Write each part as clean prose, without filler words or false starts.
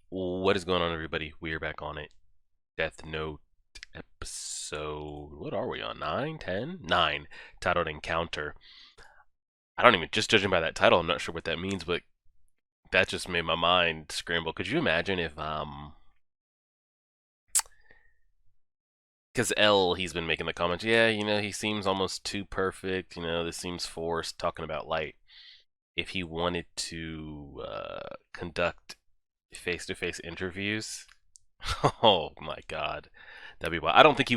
What is going on, everybody? We're back on it. Death Note episode. What are we on? 9, 10, 9. Titled Encounter. I don't even, just judging by that title, I'm not sure what that means, but that just made my mind scramble. Could you imagine if, because he's been making the comments, yeah, he seems almost too perfect, this seems forced, talking about Light. If he wanted to conduct face to face interviews, oh my god. That'd be wild. I don't think he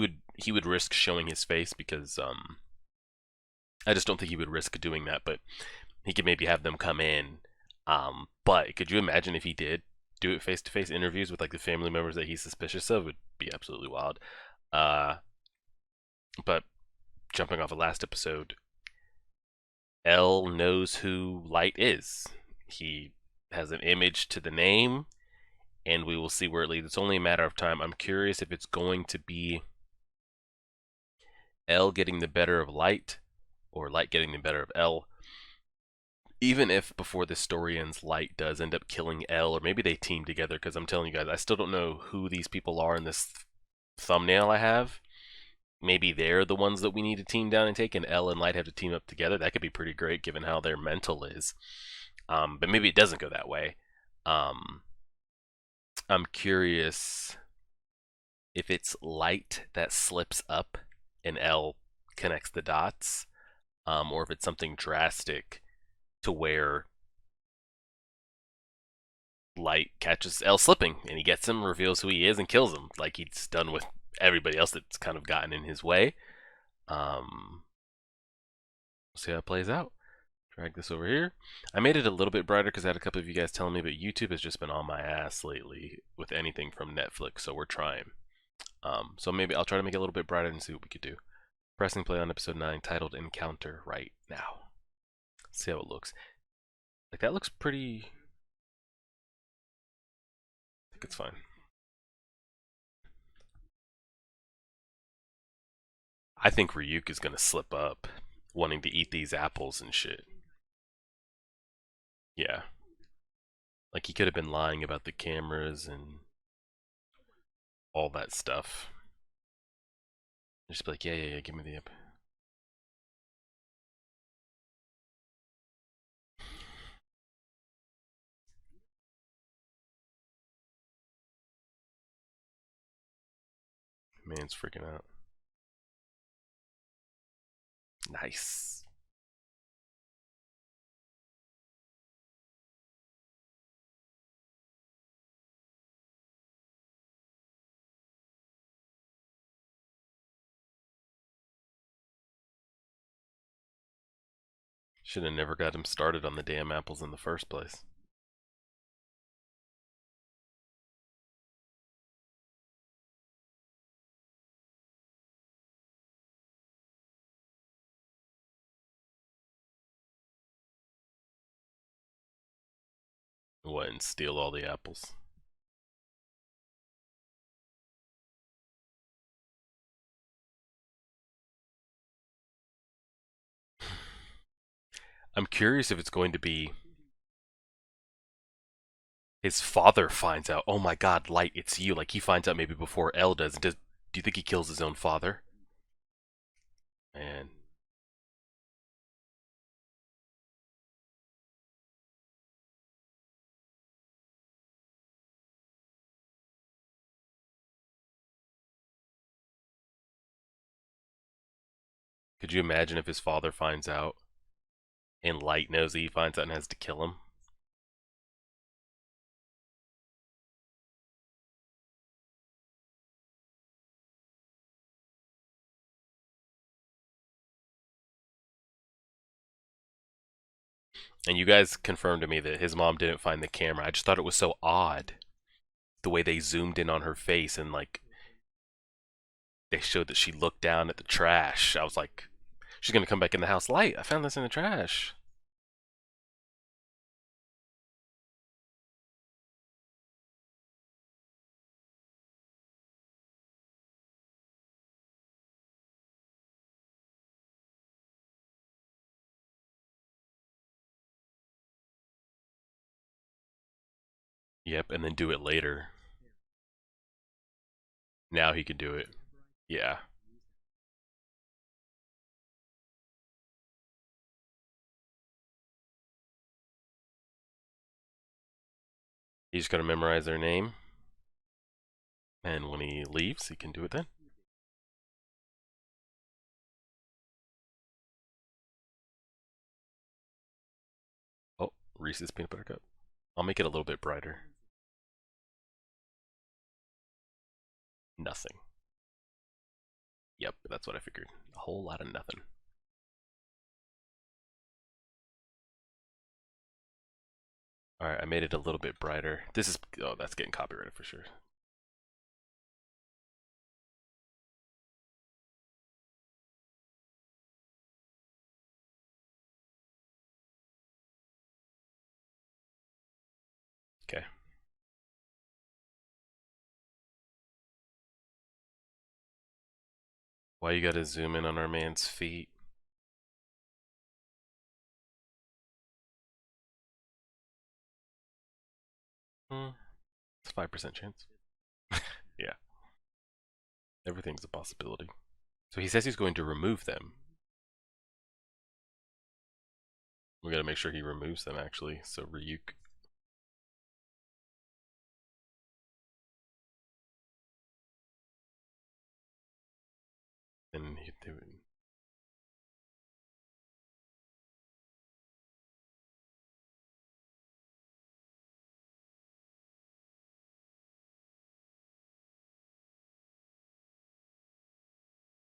would risk showing his face because I just don't think he would risk doing that, but he could maybe have them come in. But could you imagine if he did do it face to face interviews with like the family members that he's suspicious of? Would be absolutely wild. Uh but jumping off of last episode, L knows who Light is. He has an image to the name, and we will see where it leads. It's only a matter of time. I'm curious if it's going to be L getting the better of Light, or Light getting the better of L. Even if before this story ends, Light does end up killing L, or maybe they team together, because I'm telling you guys, I still don't know who these people are in this thumbnail I have. Maybe they're the ones that we need to team down and take, and L and Light have to team up together. That could be pretty great given how their mental is. But maybe it doesn't go that way. Um, I'm curious if it's Light that slips up and L connects the dots, or if it's something drastic to where Light catches L slipping and he gets him, reveals who he is, and kills him, like he's done with everybody else that's kind of gotten in his way. We'll see how it plays out. Drag this over here. I made it a little bit brighter because I had a couple of you guys telling me, but YouTube has just been on my ass lately with anything from Netflix, so we're trying. So maybe I'll try to make it a little bit brighter and see what we could do. Pressing play on episode 9, titled Encounter, right now. Let's see how it looks. Like, that looks pretty... I think it's fine. I think Ryuk is gonna slip up, wanting to eat these apples and shit. Yeah. Like, he could have been lying about the cameras and all that stuff. Just be like, yeah, yeah, yeah, give me the app. Man's freaking out. Nice. Should have never got him started on the damn apples in the first place. What, and steal all the apples? I'm curious if it's going to be his father finds out. Oh my god, Light, it's you. Like, he finds out maybe before L does. Do you think he kills his own father? Man. Could you imagine if his father finds out and Light knows that he finds out and has to kill him? And you guys confirmed to me that his mom didn't find the camera. I just thought it was so odd the way they zoomed in on her face and like they showed that she looked down at the trash. I was like, she's gonna come back in the house. Light, I found this in the trash. Yep, and then do it later. Now he can do it. Yeah. You just gotta memorize their name, and when he leaves, he can do it then. Oh, Reese's peanut butter cup. I'll make it a little bit brighter. Nothing. Yep, that's what I figured. A whole lot of nothing. Alright, I made it a little bit brighter. This is... Oh, that's getting copyrighted for sure. Okay. Why you gotta zoom in on our man's feet? It's 5% chance. Yeah, everything's a possibility. So he says he's going to remove them. We gotta make sure he removes them, actually. So Ryuk. And he do it.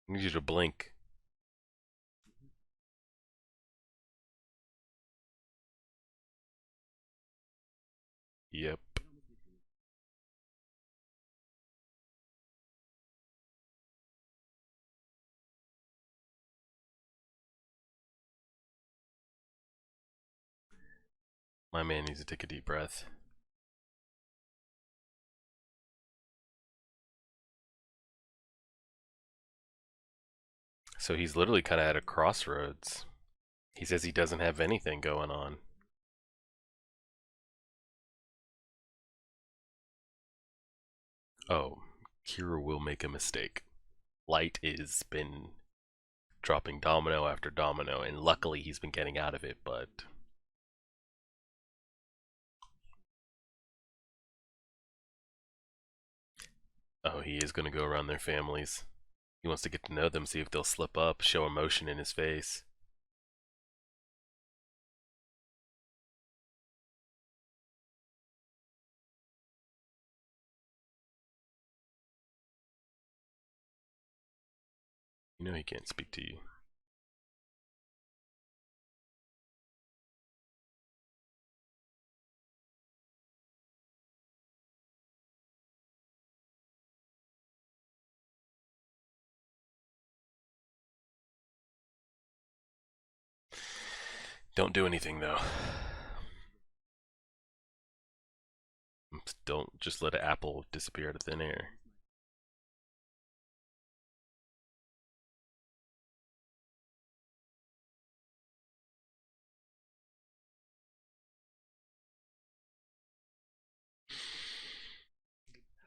I need you to blink. Yep. My man needs to take a deep breath. So he's literally kind of at a crossroads. He says he doesn't have anything going on. Oh, Kira will make a mistake. Light is been dropping domino after domino, and luckily he's been getting out of it, but... Oh, he is going to go around their families. He wants to get to know them, see if they'll slip up, show emotion in his face. You know he can't speak to you. Don't do anything, though. Don't just let an apple disappear out of thin air.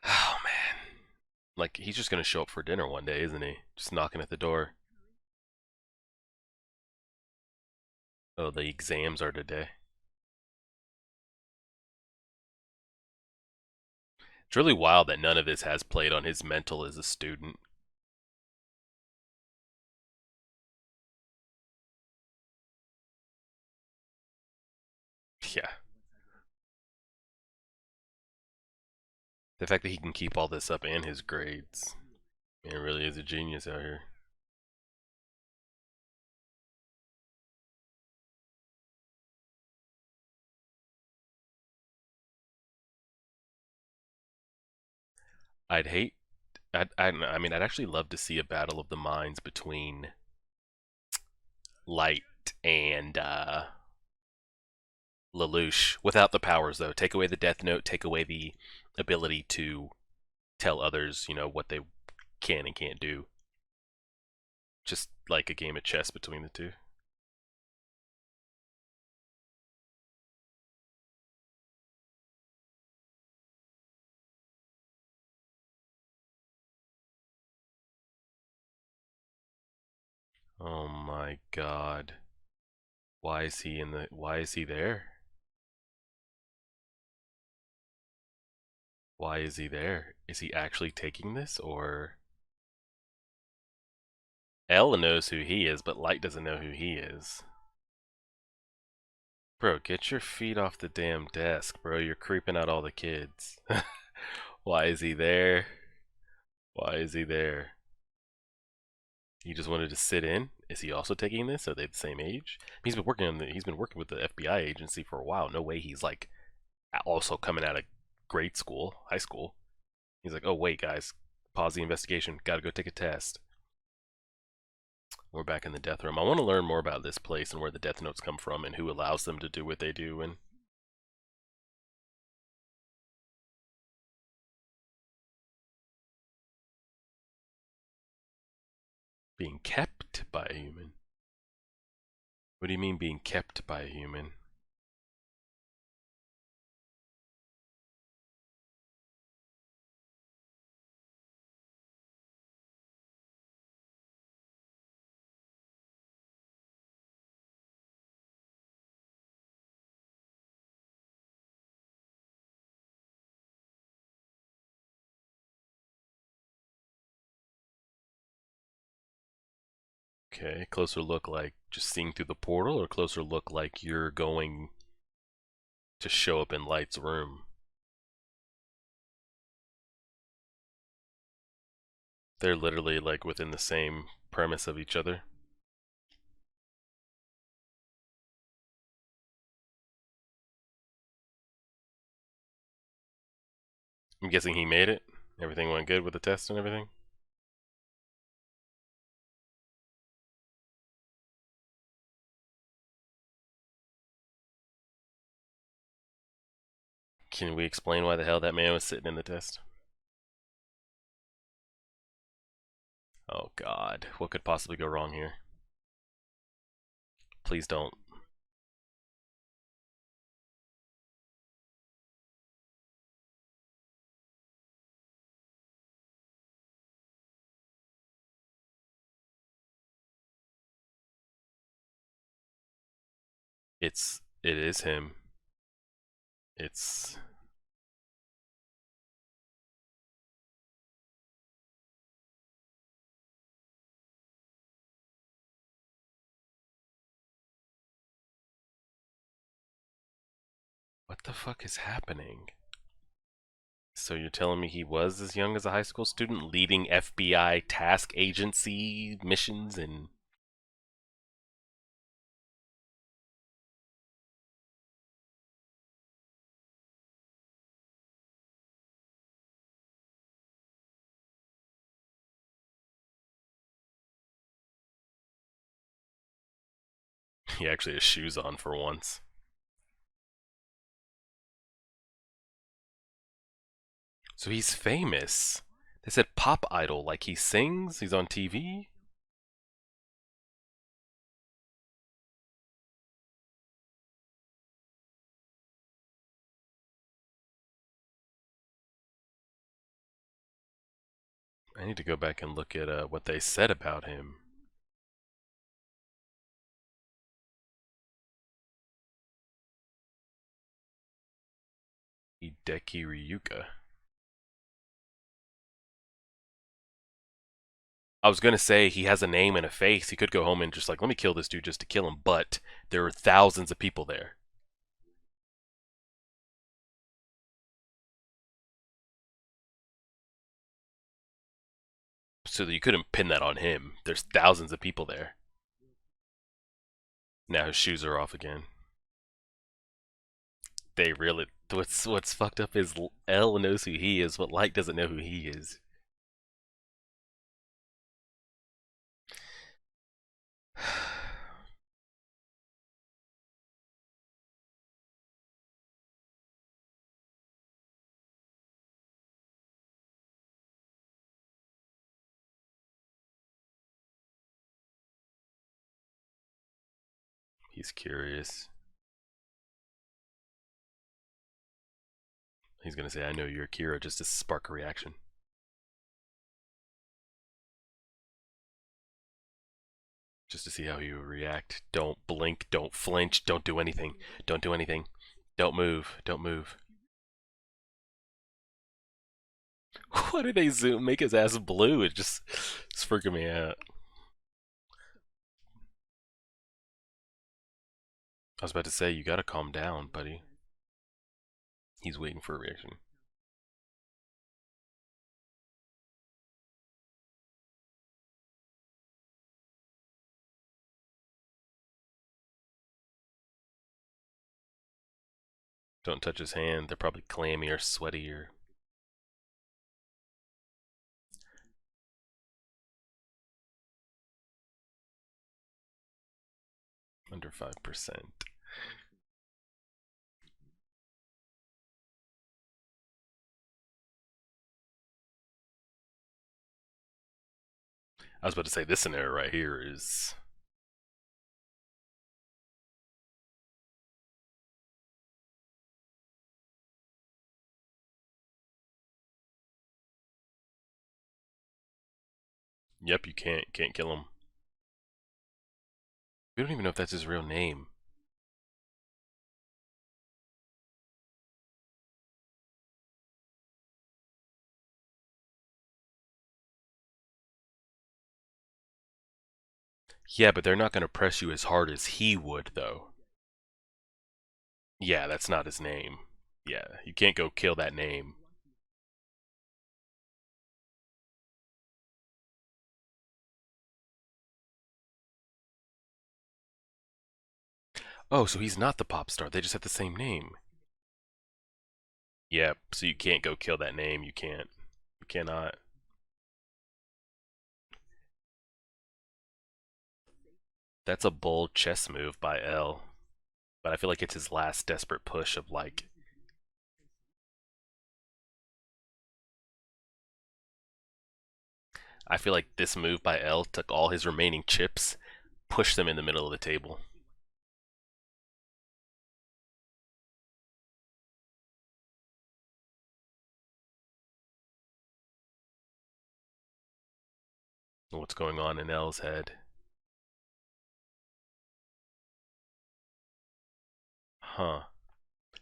Oh, man. Like, he's just gonna show up for dinner one day, isn't he? Just knocking at the door. Oh, the exams are today. It's really wild that none of this has played on his mental as a student. Yeah. The fact that he can keep all this up and his grades. Man, really is a genius out here. I'd hate. I mean, I'd actually love to see a battle of the minds between Light and Lelouch without the powers, though. Take away the Death Note, take away the ability to tell others, what they can and can't do. Just like a game of chess between the two. Oh my god. Why is he there? Why is he there? Is he actually taking this, or Ella knows who he is, but Light doesn't know who he is? Bro, get your feet off the damn desk, bro. You're creeping out all the kids. Why is he there? Why is he there? He just wanted to sit in. Is he also taking this? Are they the same age? He's been working with the FBI agency for a while. No way he's like also coming out of grade school, high school. He's like, oh wait, guys, pause the investigation. Got to go take a test. We're back in the death room. I want to learn more about this place and where the death notes come from and who allows them to do what they do and being kept by a human. What do you mean being kept by a human? Okay, closer look like just seeing through the portal, or closer look like you're going to show up in Light's room. They're literally like within the same premise of each other. I'm guessing he made it. Everything went good with the test and everything. Can we explain why the hell that man was sitting in the test? Oh god, what could possibly go wrong here? Please don't. It is him. It's what the fuck is happening? So you're telling me he was as young as a high school student leading FBI task agency missions and he actually has shoes on for once. So he's famous. They said pop idol, like he sings, he's on TV. I need to go back and look at what they said about him. Hideki Ryuka. I was gonna say he has a name and a face. He could go home and just like, let me kill this dude just to kill him, but there are thousands of people there. So that you couldn't pin that on him. There's thousands of people there. Now his shoes are off again. They really what's fucked up is L knows who he is, but Light doesn't know who he is. He's curious. He's gonna say, I know you're Kira, just to spark a reaction. just to see how he would react. Don't blink, don't flinch, don't do anything. Don't do anything. Don't move, don't move. Why did they zoom make his ass blue? It's freaking me out. I was about to say, you gotta calm down, buddy. He's waiting for a reaction. Don't touch his hand. They're probably clammy or sweaty or under 5%. I was about to say, this scenario right here is. Yep, you can't kill him. We don't even know if that's his real name. Yeah, but they're not gonna press you as hard as he would, though. Yeah, that's not his name. Yeah, you can't go kill that name. Oh, so he's not the pop star. They just have the same name. Yep, so you can't go kill that name. You can't. You cannot. That's a bold chess move by L. But I feel like it's his last desperate push of like. I feel like this move by L took all his remaining chips, pushed them in the middle of the table. What's going on in L's head? Huh.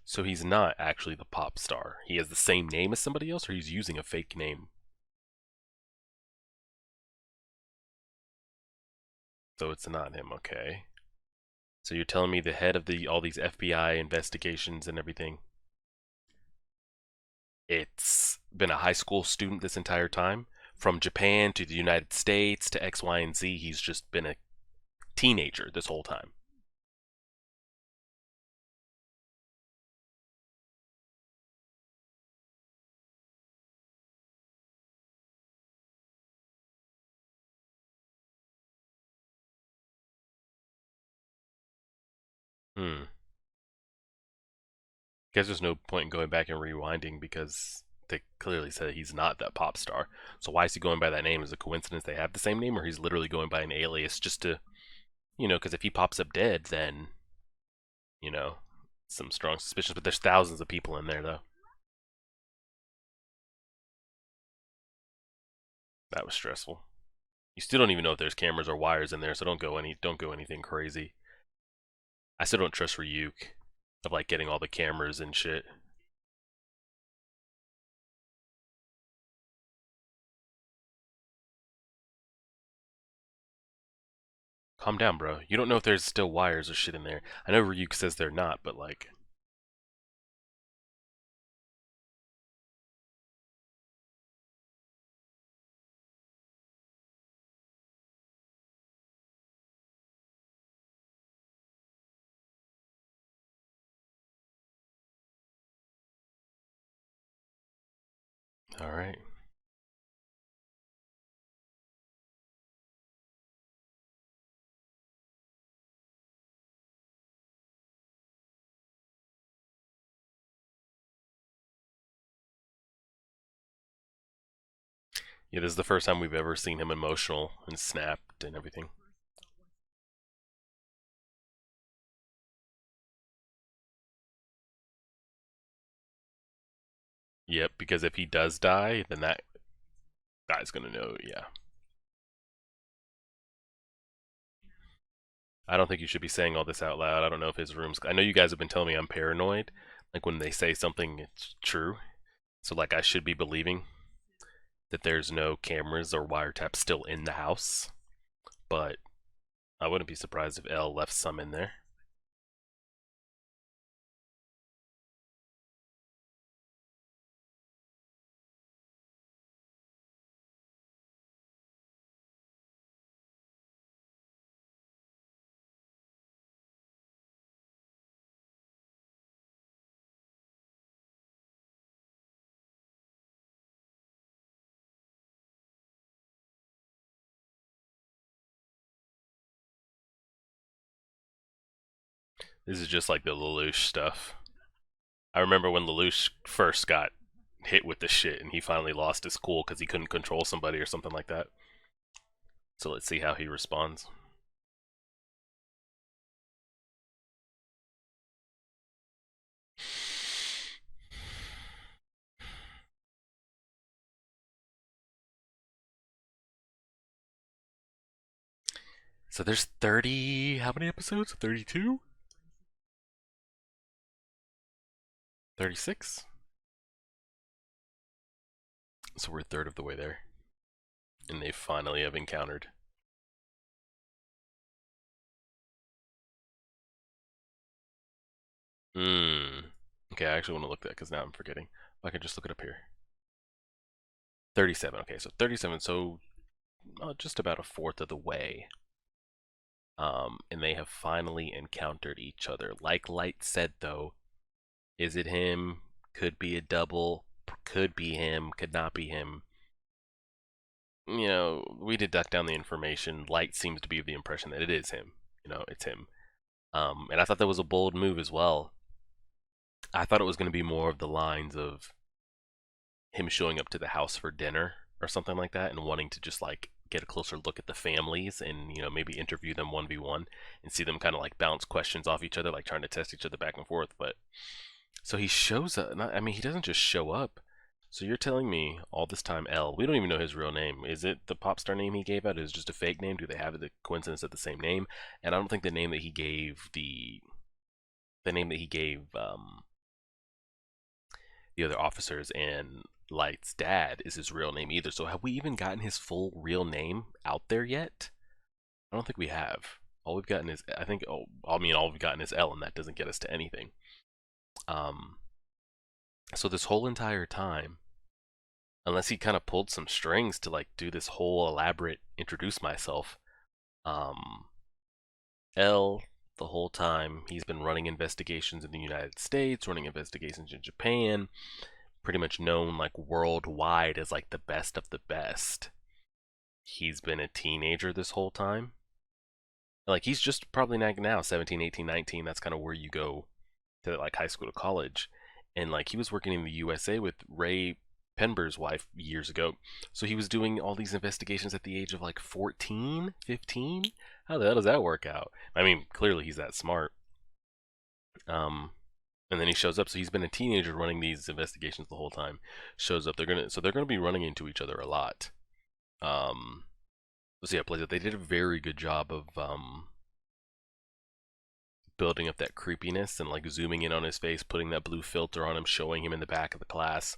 So he's not actually the pop star. He has the same name as somebody else, or he's using a fake name. So it's not him, okay. So you're telling me the head of all these FBI investigations and everything, it's been a high school student this entire time? From Japan to the United States to X, Y, and Z, he's just been a teenager this whole time. Hmm. Guess there's no point in going back and rewinding because they clearly said he's not that pop star. So why is he going by that name? Is it a coincidence they have the same name, or he's literally going by an alias just to, because if he pops up dead, then, you know, some strong suspicions. But there's thousands of people in there, though. That was stressful. You still don't even know if there's cameras or wires in there, so don't go anything crazy. I still don't trust Ryuk of like getting all the cameras and shit. Calm down, bro. You don't know if there's still wires or shit in there. I know Ryuk says they're not, but like, all right. Yeah, this is the first time we've ever seen him emotional and snapped and everything. Yep, because if he does die, then that guy's gonna know, yeah. I don't think you should be saying all this out loud. I don't know if his room's. I know you guys have been telling me I'm paranoid. Like when they say something, it's true. So like I should be believing that there's no cameras or wiretaps still in the house. But I wouldn't be surprised if L left some in there. This is just like the Lelouch stuff. I remember when Lelouch first got hit with the shit and he finally lost his cool because he couldn't control somebody or something like that. So let's see how he responds. So there's 30. How many episodes? 32? 36? So we're a third of the way there. And they finally have encountered. Hmm. Okay, I actually want to look at that because now I'm forgetting. I can just look it up here. 37. Okay, so 37. So just about a fourth of the way. And they have finally encountered each other. Like Light said, though, is it him? Could be a double. Could be him. Could not be him. We deduct down the information. Light seems to be of the impression that it is him. It's him. And I thought that was a bold move as well. I thought it was going to be more of the lines of him showing up to the house for dinner or something like that and wanting to just like get a closer look at the families and maybe interview them 1v1 and see them kind of like bounce questions off each other, like trying to test each other back and forth. But so he shows up. I mean, he doesn't just show up. So you're telling me all this time L, we don't even know his real name. Is it the pop star name he gave out? Is it just a fake name? Do they have the coincidence of the same name? And I don't think the name that he gave the name that he gave the other officers and Light's dad is his real name either. So have we even gotten his full real name out there yet? I don't think we have. All we've gotten is, I think, all we've gotten is L, and that doesn't get us to anything. Um, so this whole entire time, unless he kind of pulled some strings to like do this whole elaborate introduce myself, um, L, the whole time, he's been running investigations in the United States, running investigations in Japan, pretty much known like worldwide as like the best of the best. He's been a teenager this whole time. Like he's just probably now 17, 18, 19. That's kind of where you go to like high school to college. And like he was working in the USA with Ray Penber's wife years ago. So he was doing all these investigations at the age of like 14, 15. How the hell does that work out? I mean, clearly he's that smart. And then he shows up. So he's been a teenager running these investigations the whole time. Shows up. They're gonna be running into each other a lot. So yeah, plays it. They did a very good job of building up that creepiness and like zooming in on his face, putting that blue filter on him, showing him in the back of the class.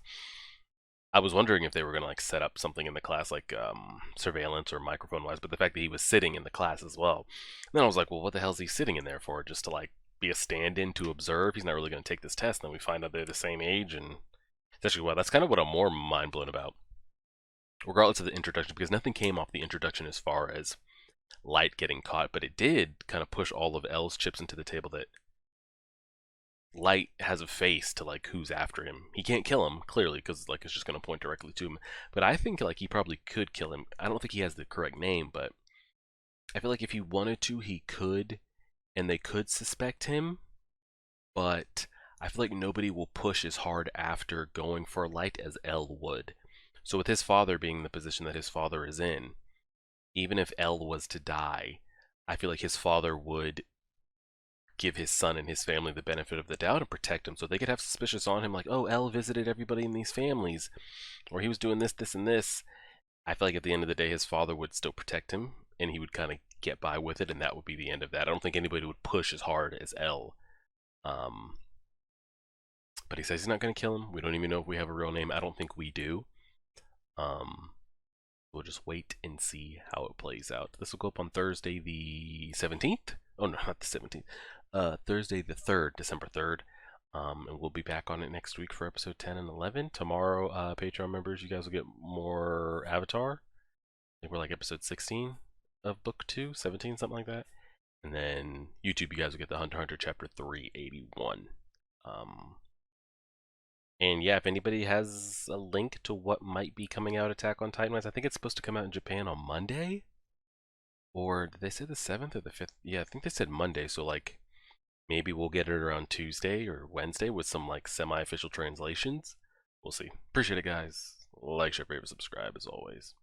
I was wondering if they were gonna like set up something in the class like surveillance or microphone wise, but the fact that he was sitting in the class as well. And then I was like, well, what the hell is he sitting in there for? Just to like be a stand-in to observe? He's not really gonna take this test. And then we find out they're the same age, and it's actually well, that's kind of what I'm more mind blown about, regardless of the introduction, because nothing came off the introduction as far as Light getting caught, but it did kind of push all of L's chips into the table that Light has a face to like who's after him. He can't kill him clearly because like it's just going to point directly to him. But I think like he probably could kill him. I don't think he has the correct name, but I feel like if he wanted to, he could, and they could suspect him. But I feel like nobody will push as hard after going for Light as L would. So with his father being in the position that his father is in, even if L was to die, I feel like his father would give his son and his family the benefit of the doubt and protect him so they could have suspicious on him like, oh, L visited everybody in these families, or he was doing this, this, and this. I feel like at the end of the day, his father would still protect him and he would kind of get by with it, and that would be the end of that. I don't think anybody would push as hard as L. Um, but he says he's not going to kill him. We don't even know if we have a real name. I don't think we do. Um, we'll just wait and see how it plays out. This will go up on Thursday the 17th. Oh no, not the 17th. Thursday the 3rd, December 3rd. And we'll be back on it next week for episode 10 and 11. Tomorrow, Patreon members, you guys will get more Avatar. I think we're like episode 16 of book 2, 17, something like that. And then YouTube, you guys will get the Hunter x Hunter chapter 381. And yeah, if anybody has a link to what might be coming out Attack on Titan, I think it's supposed to come out in Japan on Monday. Or did they say the 7th or the 5th? Yeah, I think they said Monday, so like maybe we'll get it around Tuesday or Wednesday with some like semi-official translations. We'll see. Appreciate it, guys. Like, share, favorite, subscribe as always.